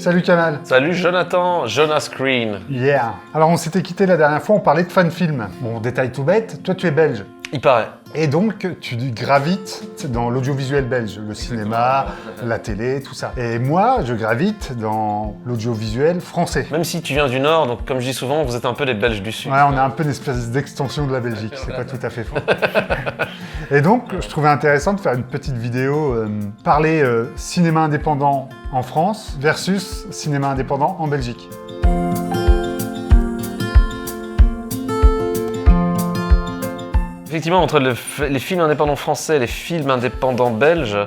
Salut Kamal. Salut Jonathan, Jonas Green. Yeah. Alors on s'était quitté la dernière fois, on parlait de fan film. Bon, détail tout bête, toi tu es belge. Il paraît. Et donc, tu gravites dans l'audiovisuel belge, le cinéma, la télé, tout ça. Et moi, je gravite dans l'audiovisuel français. Même si tu viens du Nord, donc comme je dis souvent, vous êtes un peu les Belges du Sud. Ouais, on a un peu une espèce d'extension de la Belgique, c'est pas tout à fait faux. Et donc, je trouvais intéressant de faire une petite vidéo, parler cinéma indépendant en France versus cinéma indépendant en Belgique. Effectivement, entre les films indépendants français et les films indépendants belges,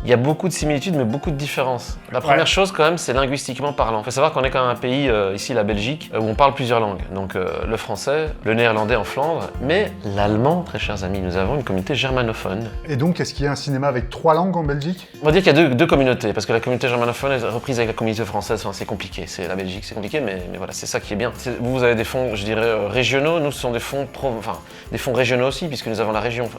il y a beaucoup de similitudes mais beaucoup de différences. La première chose quand même, c'est linguistiquement parlant. Il faut savoir qu'on est quand même un pays, ici la Belgique, où on parle plusieurs langues. Donc le français, le néerlandais en Flandre, mais l'allemand, très chers amis, nous avons une communauté germanophone. Et donc, est-ce qu'il y a un cinéma avec 3 langues en Belgique? On va dire qu'il y a deux communautés, parce que la communauté germanophone est reprise avec la communauté française, enfin, c'est compliqué. C'est la Belgique, c'est compliqué, mais voilà, c'est ça qui est bien. Vous avez des fonds, je dirais, régionaux, nous ce sont des fonds, des fonds régionaux aussi, puisque nous avons la région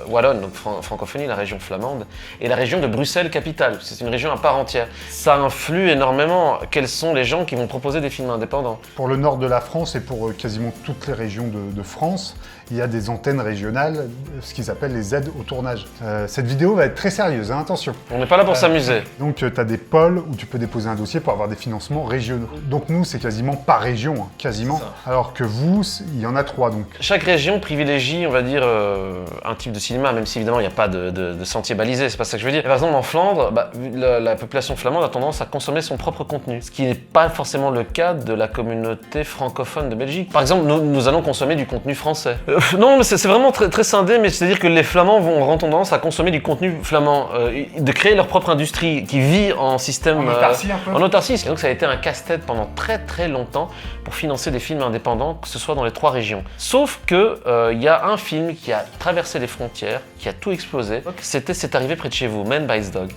wallonne, donc francophonie, la région flamande, et la région de Bruxelles-Capitale. C'est une région à part entière. Ça influe énormément quels sont les gens qui vont proposer des films indépendants. Pour le nord de la France et pour quasiment toutes les régions de France, il y a des antennes régionales, ce qu'ils appellent les aides au tournage. Cette vidéo va être très sérieuse, hein, attention. On n'est pas là pour s'amuser. Donc tu as des pôles où tu peux déposer un dossier pour avoir des financements régionaux. Donc nous, c'est quasiment par région, hein, quasiment. Alors que vous, il y en a 3 donc. Chaque région privilégie, on va dire, un type de cinéma, même si évidemment il n'y a pas de sentier balisé, c'est pas ça que je veux dire. Par exemple, en Flandre, la population flamande a tendance à consommer son propre contenu, ce qui n'est pas forcément le cas de la communauté francophone de Belgique. Par exemple, nous allons consommer du contenu français. Non, mais c'est vraiment très scindé, mais c'est-à-dire que les Flamands auront tendance à consommer du contenu flamand, de créer leur propre industrie qui vit en système... En autarcie un peu. En autarcie. Et donc ça a été un casse-tête pendant très longtemps pour financer des films indépendants, que ce soit dans les 3 régions. Sauf que il y a un film qui a traversé les frontières, qui a tout explosé. C'était C'est arrivé près de chez vous, Man Bites Dog.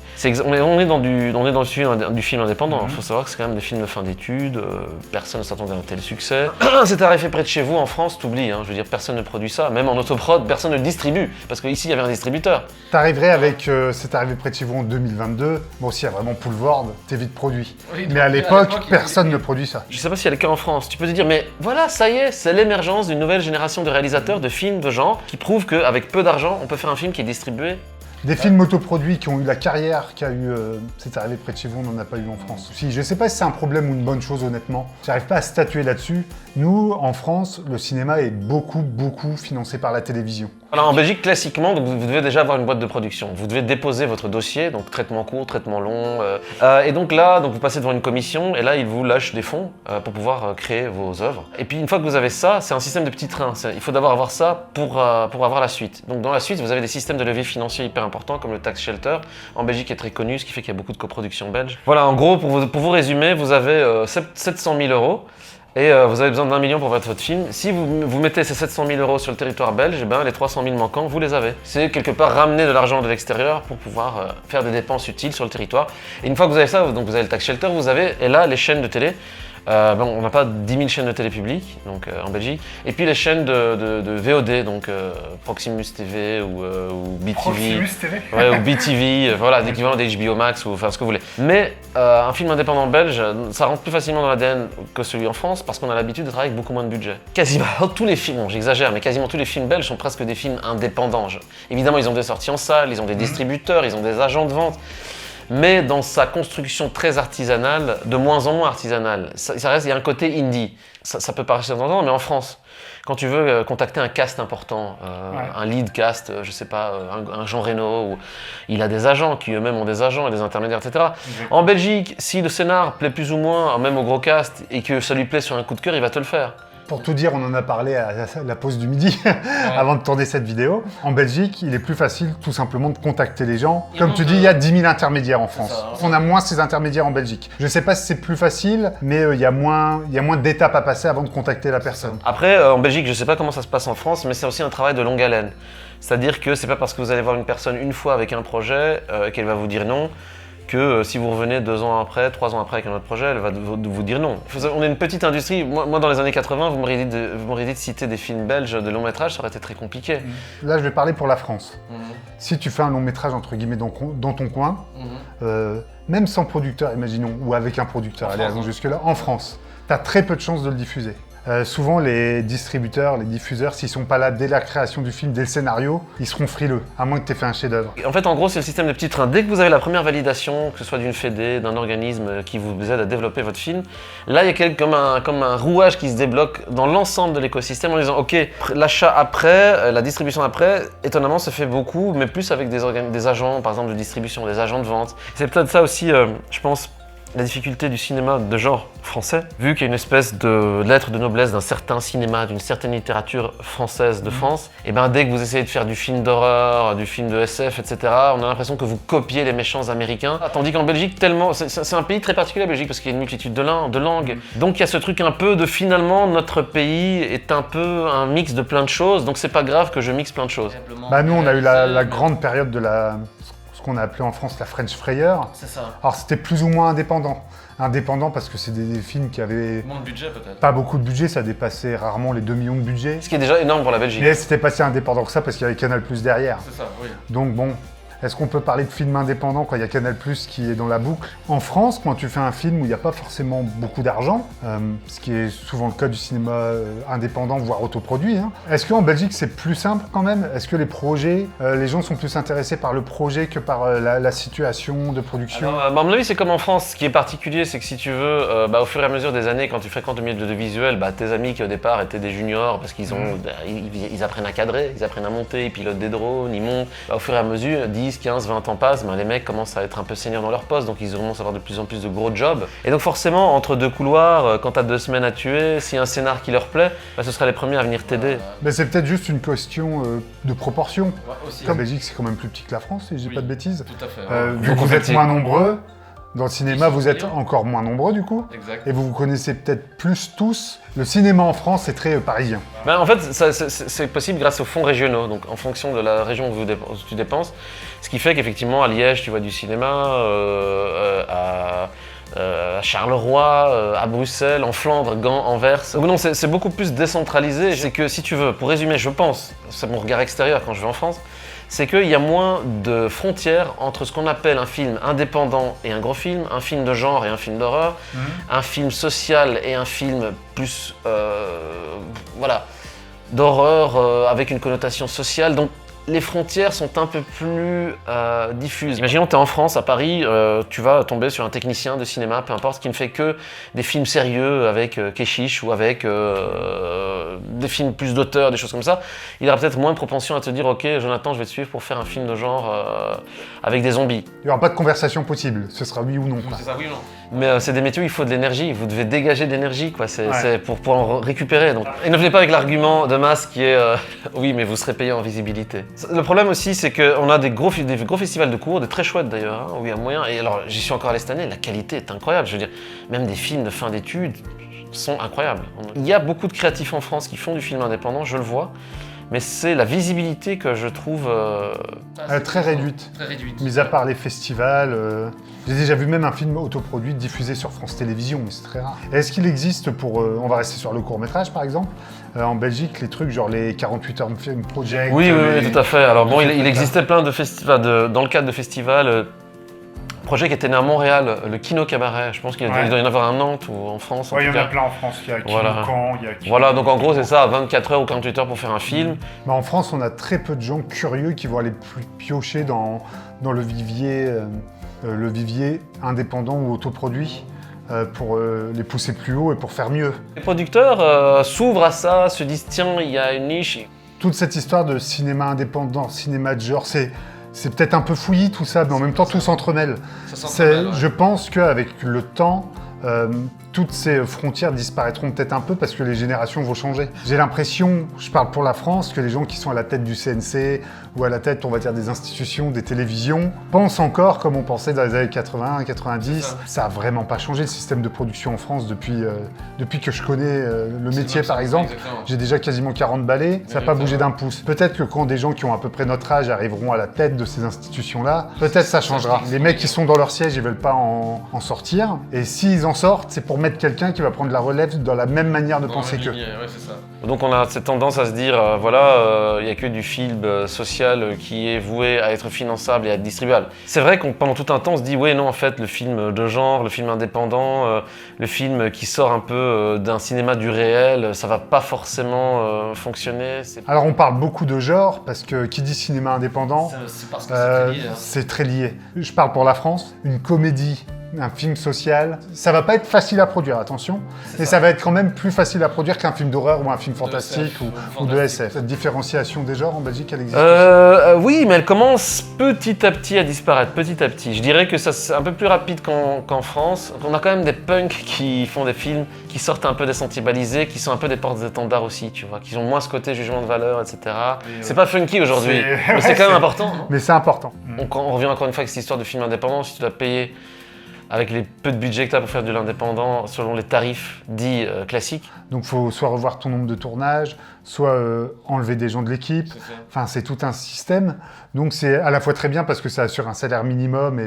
On est dans le sujet du film indépendant. Il faut savoir que c'est quand même des films de fin d'études, personne ne s'attendait à un tel succès. C'est arrivé près de chez vous en France, t'oublies, hein, je veux dire, personne ne produit ça. Même en autoprod, personne ne le distribue, parce qu'ici il y avait un distributeur. T'arriverais avec C'est arrivé près de chez vous en 2022, bon, s'il y a vraiment Poulvord, t'es vite produit. Oui, mais à l'époque, personne ne produit ça. Je sais pas s'il y a le cas en France. Tu peux te dire, mais voilà, ça y est, c'est l'émergence d'une nouvelle génération de réalisateurs de films de genre qui prouvent qu'avec peu d'argent, on peut faire un film qui est distribué. Des films autoproduits qui ont eu la carrière qu'a eu C'est arrivé près de chez vous, on n'en a pas eu en France. Si, je sais pas si c'est un problème ou une bonne chose honnêtement, j'arrive pas à statuer là-dessus. Nous, en France, le cinéma est beaucoup financé par la télévision. Alors en Belgique, classiquement, donc vous devez déjà avoir une boîte de production. Vous devez déposer votre dossier, donc traitement court, traitement long. Et donc là, vous passez devant une commission, et là, ils vous lâchent des fonds pour pouvoir créer vos œuvres. Et puis une fois que vous avez ça, c'est un système de petits trains. Il faut d'abord avoir ça pour avoir la suite. Donc dans la suite, vous avez des systèmes de levée financier hyper importants, comme le tax shelter. En Belgique est très connu, ce qui fait qu'il y a beaucoup de coproductions belges. Voilà, en gros, pour vous résumer, vous avez 700 000 € et vous avez besoin d'1 million pour votre film. Si vous mettez ces 700 000 € sur le territoire belge, eh ben, les 300 000 manquants, vous les avez. C'est quelque part ramener de l'argent de l'extérieur pour pouvoir faire des dépenses utiles sur le territoire. Et une fois que vous avez ça, donc vous avez le tax shelter, vous avez, et là, les chaînes de télé. On n'a pas 10 000 chaînes de télé publiques donc, en Belgique. Et puis les chaînes de VOD, donc Proximus TV ou BTV. Proximus TV. Ouais, ou BTV, voilà, l'équivalent d'HBO Max ou enfin ce que vous voulez. Mais un film indépendant belge, ça rentre plus facilement dans l'ADN que celui en France parce qu'on a l'habitude de travailler avec beaucoup moins de budget. Quasiment tous les films, bon, j'exagère, mais quasiment tous les films belges sont presque des films indépendants. Évidemment, ils ont des sorties en salle, ils ont des distributeurs, ils ont des agents de vente. Mais dans sa construction très artisanale, de moins en moins artisanale, ça reste, il y a un côté indie. Ça peut paraître tentant, mais en France, quand tu veux contacter un cast important, un lead cast, je sais pas, un Jean Reno, ou il a des agents qui eux-mêmes ont des agents et des intermédiaires, etc. En Belgique, si le scénar plaît plus ou moins, même au gros cast, et que ça lui plaît sur un coup de cœur, il va te le faire. Pour tout dire, on en a parlé à la pause du midi, avant de tourner cette vidéo. En Belgique, il est plus facile tout simplement de contacter les gens. Comme tu dis, il y a 10 000 intermédiaires en France. On a moins ces intermédiaires en Belgique. Je ne sais pas si c'est plus facile, mais il y a moins d'étapes à passer avant de contacter la personne. Après, en Belgique, je ne sais pas comment ça se passe en France, mais c'est aussi un travail de longue haleine. C'est-à-dire que c'est pas parce que vous allez voir une personne une fois avec un projet qu'elle va vous dire non, que si vous revenez 2 ans après, 3 ans après avec un autre projet, elle va vous dire non. On est une petite industrie. Moi, dans les années 80, vous m'auriez dit de citer des films belges de long métrage, ça aurait été très compliqué. Là, je vais parler pour la France. Si tu fais un long métrage, entre guillemets, dans ton coin, même sans producteur, imaginons, ou avec un producteur, allez, allons jusque-là, en France, tu as très peu de chances de le diffuser. Souvent, les distributeurs, les diffuseurs, s'ils sont pas là dès la création du film, dès le scénario, ils seront frileux, à moins que tu aies fait un chef-d'œuvre. En fait, en gros, c'est le système de petits trains. Dès que vous avez la première validation, que ce soit d'une fédé, d'un organisme qui vous aide à développer votre film, là, il y a comme un rouage qui se débloque dans l'ensemble de l'écosystème en disant, ok, l'achat après, la distribution après, étonnamment, se fait beaucoup, mais plus avec des agents, par exemple, de distribution, des agents de vente. C'est peut-être ça aussi, je pense, la difficulté du cinéma de genre français, vu qu'il y a une espèce de lettre de noblesse d'un certain cinéma, d'une certaine littérature française de France, et ben dès que vous essayez de faire du film d'horreur, du film de SF, etc., on a l'impression que vous copiez les méchants américains. Tandis qu'en Belgique, c'est un pays très particulier, la Belgique, parce qu'il y a une multitude de langues. Donc il y a ce truc un peu de finalement, notre pays est un peu un mix de plein de choses, donc c'est pas grave que je mixe plein de choses. Bah nous, on a eu la grande période de ce qu'on a appelé en France la French Frayeur. C'est ça. Alors c'était plus ou moins indépendant. Indépendant parce que c'est des films qui avaient Moins de budget peut-être. pas beaucoup de budget, ça dépassait rarement les 2 millions de budget. Ce qui est déjà énorme pour la Belgique. Mais c'était pas si indépendant que ça parce qu'il y avait Canal+ derrière. C'est ça, oui. Donc bon, est-ce qu'on peut parler de film indépendant quand il y a Canal+ qui est dans la boucle? En France, quand tu fais un film où il n'y a pas forcément beaucoup d'argent, ce qui est souvent le cas du cinéma indépendant, voire autoproduit, hein, est-ce qu'en Belgique c'est plus simple quand même? Est-ce que les projets, les gens sont plus intéressés par le projet que par la situation de production? Alors, à mon avis, c'est comme en France. Ce qui est particulier, c'est que si tu veux, au fur et à mesure des années, quand tu fréquentes le milieu de visuel, tes amis qui au départ étaient des juniors, parce qu'ils ils apprennent à cadrer, ils apprennent à monter, ils pilotent des drones, ils montent. Au fur et à mesure, 10, 15, 20 ans passent, les mecs commencent à être un peu seniors dans leur poste, donc ils commencent à avoir de plus en plus de gros jobs. Et donc forcément, entre deux couloirs, quand t'as 2 semaines à tuer, s'il y a un scénar qui leur plaît, ce sera les premiers à venir t'aider. Mais c'est peut-être juste une question de proportion. Aussi. La Belgique, c'est quand même plus petit que la France, si je dis pas de bêtises. Tout à fait. Vu que vous êtes moins nombreux, dans le cinéma, vous êtes encore moins nombreux du coup. Exact. Et vous connaissez peut-être plus tous. Le cinéma en France, c'est très parisien. En fait, c'est possible grâce aux fonds régionaux, donc en fonction de la région où tu dépenses. Ce qui fait qu'effectivement, à Liège, tu vois du cinéma, à Charleroi, à Bruxelles, en Flandre, Gand, Anvers. Donc non, c'est beaucoup plus décentralisé. C'est que si tu veux, pour résumer, je pense, c'est mon regard extérieur quand je vais en France, c'est qu'il y a moins de frontières entre ce qu'on appelle un film indépendant et un gros film, un film de genre et un film d'horreur, un film social et un film plus, d'horreur avec une connotation sociale. Donc les frontières sont un peu plus diffuses. Imaginons que tu es en France, à Paris, tu vas tomber sur un technicien de cinéma, peu importe, qui ne fait que des films sérieux avec Keshish ou avec des films plus d'auteur, des choses comme ça. Il aura peut-être moins de propension à te dire « Ok, Jonathan, je vais te suivre pour faire un film de genre avec des zombies. » Il n'y aura pas de conversation possible, ce sera oui ou non. C'est ça, oui ou non. Mais c'est des métiers où il faut de l'énergie, vous devez dégager de l'énergie, quoi. C'est pour en récupérer. Donc. Et ne venez pas avec l'argument de masse qui est oui, mais vous serez payé en visibilité. Le problème aussi, c'est qu'on a des gros festivals de cours, des très chouettes d'ailleurs, hein, où il y a moyen. Et alors, j'y suis encore allé cette année, la qualité est incroyable. Je veux dire, même des films de fin d'études sont incroyables. Il y a beaucoup de créatifs en France qui font du film indépendant, je le vois. Mais c'est la visibilité que je trouve très réduite. Très réduite. Mis à part les festivals, j'ai déjà vu même un film autoproduit diffusé sur France Télévisions, mais c'est très rare. Est-ce qu'il existe pour, on va rester sur le court-métrage par exemple, en Belgique, les trucs genre les 48 heures film project. Oui, tout à fait. Alors bon, il existait plein de festivals, dans le cadre de festivals. Projet qui était né à Montréal, le Kino Cabaret. Je pense qu'il doit y en avoir à Nantes ou en France. Oui, il y en a plein en France. Il y a Kino Caen, il y a Kino... Voilà, donc en gros, c'est ça, 24 heures ou 48 heures pour faire un film. Mais en France, on a très peu de gens curieux qui vont aller piocher dans le vivier indépendant ou autoproduit pour les pousser plus haut et pour faire mieux. Les producteurs s'ouvrent à ça, se disent tiens, il y a une niche. Toute cette histoire de cinéma indépendant, cinéma de genre, c'est peut-être un peu fouillis tout ça, mais en même temps tout s'entremêle. Je pense qu'avec le temps, toutes ces frontières disparaîtront peut-être un peu parce que les générations vont changer. J'ai l'impression, je parle pour la France, que les gens qui sont à la tête du CNC ou à la tête, on va dire, des institutions, des télévisions, pensent encore comme on pensait dans les années 80, 90. Ça a vraiment pas changé le système de production en France depuis que je connais le métier, par exemple. J'ai déjà quasiment 40 balais, ça n'a pas bougé d'un pouce. Peut-être que quand des gens qui ont à peu près notre âge arriveront à la tête de ces institutions-là, peut-être ça changera. Les mecs qui sont dans leur siège, ils veulent pas en sortir. Et s'ils en sortent, c'est pour mettre quelqu'un qui va prendre la relève dans la même manière de penser qu'eux. Ouais, c'est ça. Donc on a cette tendance à se dire, il n'y a que du film social qui est voué à être finançable et à être distribuable. C'est vrai qu'on pendant tout un temps on se dit, oui non en fait le film de genre, le film indépendant, le film qui sort un peu d'un cinéma du réel, ça va pas forcément fonctionner. Alors on parle beaucoup de genre parce que qui dit cinéma indépendant, c'est parce que c'est très lié. C'est très lié. Je parle pour la France, une comédie, un film social, ça va pas être facile à produire, attention, mais ça va être quand même plus facile à produire qu'un film d'horreur ou un film fantastique ou de SF. Cette différenciation des genres en Belgique, elle existe Oui, mais elle commence petit à petit à disparaître, petit à petit. Je dirais que ça c'est un peu plus rapide qu'en France. On a quand même des punks qui font des films qui sortent un peu des sentiers balisés, qui sont un peu des portes-étendards aussi, tu vois, qui ont moins ce côté jugement de valeur, etc. C'est pas funky aujourd'hui, mais c'est quand même important. Mais c'est important. On revient encore une fois avec cette histoire de film indépendant, si tu dois payer avec les peu de budget que tu as pour faire de l'indépendant, selon les tarifs dits classiques. Donc il faut soit revoir ton nombre de tournages, soit enlever des gens de l'équipe. Enfin, c'est tout un système. Donc c'est à la fois très bien parce que ça assure un salaire minimum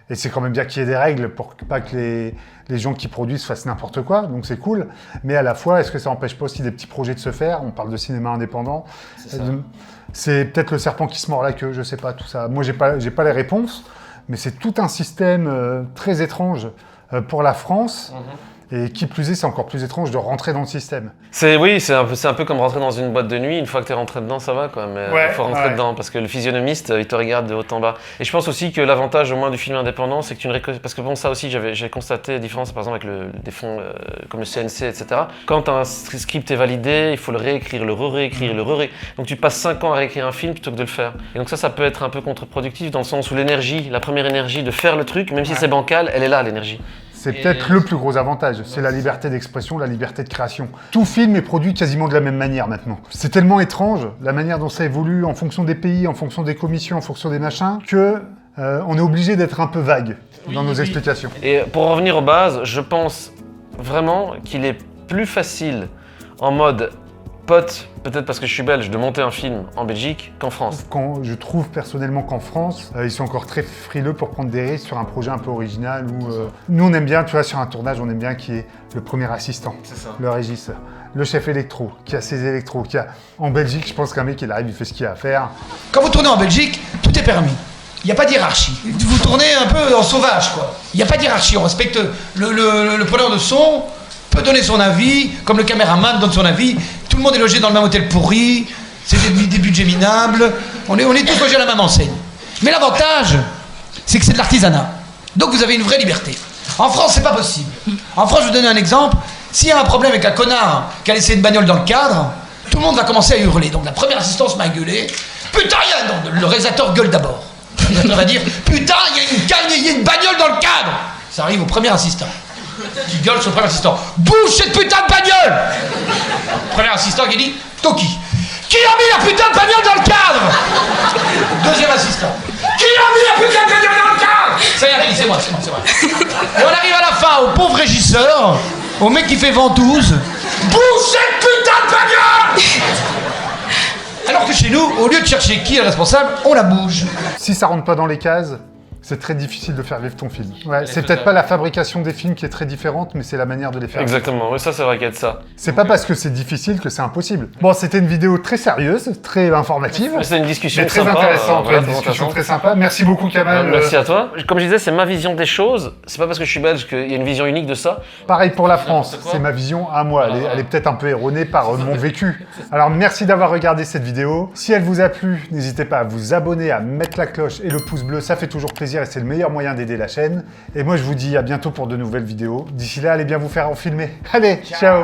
et c'est quand même bien qu'il y ait des règles pour pas que les gens qui produisent fassent n'importe quoi. Donc c'est cool. Mais à la fois, est-ce que ça empêche pas aussi des petits projets de se faire? On parle de cinéma indépendant. C'est peut-être le serpent qui se mord la queue, je sais pas, tout ça. Moi, j'ai pas les réponses. Mais c'est tout un système très étrange pour la France. Et qui plus est, c'est encore plus étrange de rentrer dans le système. C'est un peu comme rentrer dans une boîte de nuit. Une fois que tu es rentré dedans, ça va quoi. Mais il faut rentrer dedans parce que le physionomiste, il te regarde de haut en bas. Et je pense aussi que l'avantage au moins du film indépendant, c'est que tu ne récoltes... Parce que bon, ça aussi, j'ai constaté la différence par exemple avec des fonds comme le CNC, etc. Quand un script est validé, il faut le réécrire, le réécrire, le réécrire. Donc tu passes 5 ans à réécrire un film plutôt que de le faire. Et donc ça peut être un peu contre-productif dans le sens où l'énergie, la première énergie de faire le truc, même si c'est bancal, elle est là, l'énergie. C'est peut-être le plus gros avantage, c'est la liberté d'expression, la liberté de création. Tout film est produit quasiment de la même manière maintenant. C'est tellement étrange, la manière dont ça évolue en fonction des pays, en fonction des commissions, en fonction des machins, que on est obligé d'être un peu vague dans nos explications. Et pour revenir aux bases, je pense vraiment qu'il est plus facile en mode pote, peut-être parce que je suis belge, de monter un film en Belgique qu'en France. Je trouve personnellement qu'en France, ils sont encore très frileux pour prendre des risques sur un projet un peu original où nous on aime bien, tu vois, sur un tournage, on aime bien qu'il y ait le premier assistant, le régisseur, le chef électro, qui a ses électros, En Belgique, je pense qu'un mec, il arrive, il fait ce qu'il a à faire. Quand vous tournez en Belgique, tout est permis. Il n'y a pas d'hiérarchie. Vous tournez un peu en sauvage, quoi. Il n'y a pas d'hiérarchie, on respecte le preneur de son, peut donner son avis, comme le caméraman donne son avis. Tout le monde est logé dans le même hôtel pourri, c'est des budgets minables, on est tous logés à la même enseigne. Mais l'avantage, c'est que c'est de l'artisanat. Donc vous avez une vraie liberté. En France, c'est pas possible. En France, je vous donne un exemple. S'il y a un problème avec un connard qui a laissé une bagnole dans le cadre, tout le monde va commencer à hurler. Donc la première assistance m'a gueulé. Putain, le réalisateur gueule d'abord. Le réalisateur va dire, putain, il y a une bagnole dans le cadre. Ça arrive au premier assistant. Qui gueule sur le premier assistant. Bouge cette putain de bagnole! Premier assistant qui dit, Toki. Qui a mis la putain de bagnole dans le cadre? Deuxième assistant. Qui a mis la putain de bagnole dans le cadre? Ça y est, c'est moi. Et on arrive à la fin au pauvre régisseur, au mec qui fait ventouse. Bouge cette putain de bagnole! Alors que chez nous, au lieu de chercher qui est le responsable, on la bouge. Si ça rentre pas dans les cases, c'est très difficile de faire vivre ton film. Ouais, c'est peut-être pas la fabrication des films qui est très différente, mais c'est la manière de les faire. Exactement, oui, ça c'est vrai qu'il y a de ça. C'est pas parce que c'est difficile que c'est impossible. Bon, c'était une vidéo très sérieuse, très informative. C'est une discussion très sympa, intéressante, voilà, une discussion très sympa. Merci beaucoup, Kamal. Merci à toi. Comme je disais, c'est ma vision des choses. C'est pas parce que je suis belge qu'il y a une vision unique de ça. Pareil pour la France, c'est ma vision à moi. Elle est peut-être un peu erronée par mon vécu. Alors, merci d'avoir regardé cette vidéo. Si elle vous a plu, n'hésitez pas à vous abonner, à mettre la cloche et le pouce bleu. Ça fait toujours plaisir et c'est le meilleur moyen d'aider la chaîne. Et moi, je vous dis à bientôt pour de nouvelles vidéos. D'ici là, allez bien vous faire en filmer. Allez, ciao.